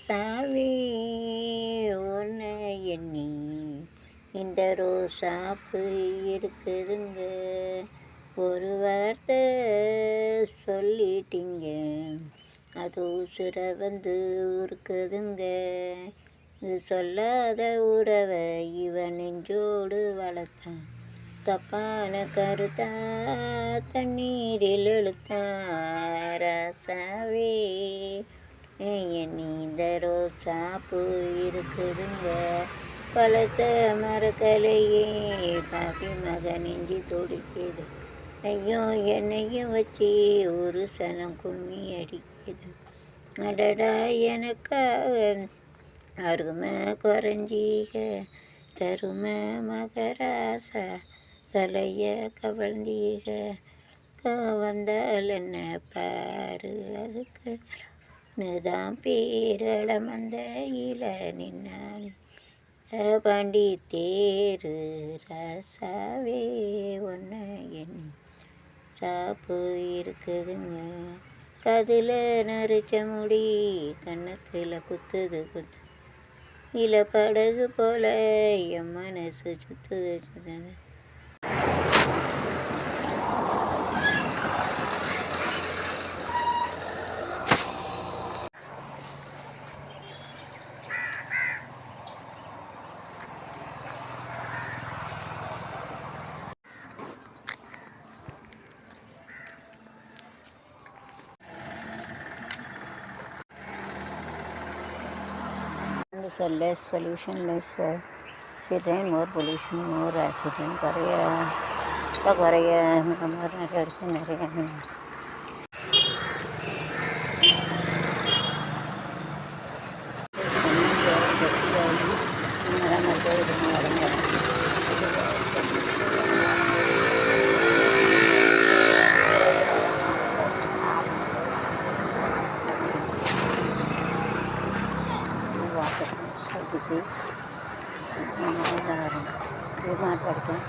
சாவி உன்னை எண்ணி இந்த ரோசாப்பு இருக்குதுங்க. ஒரு வார்த்தை சொல்லிட்டீங்க, அது உசுர வந்து இருக்குதுங்க. இது சொல்லாத உறவை இவன் நெஞ்சோடு வளர்த்தான். தப்பான கருத்தா தண்ணீரில் இழுத்தான். ராசாவே என் இந்த ரோசாப்பூ இருக்குதுங்க. பழச மரக்கலையே பாப்பி மக நெஞ்சி துடிக்குது. ஐயோ என்னையும் வச்சு ஒரு சனம் கும்மி அடிக்குது. அடடா எனக்காக அருமை குறைஞ்சீக தருமை மகராசா தலைய கவழ்ந்தீக. வந்தால் என்ன பாரு அதுக்கு தான் பேரள மந்த இல நின்னாள் பாண்டி தேரு. ராசாவே ஒன்று எண்ணி சாப்பு இருக்குதுங்க. கதில் நரிச்ச முடி கன்னத்தில் குத்துது குத்து இல படகு போல என் மனசு சுத்துது சுத்துது. Less pollution, less accident, more pollution, more accident. நிறைய disease மாட்டடிக்கும்.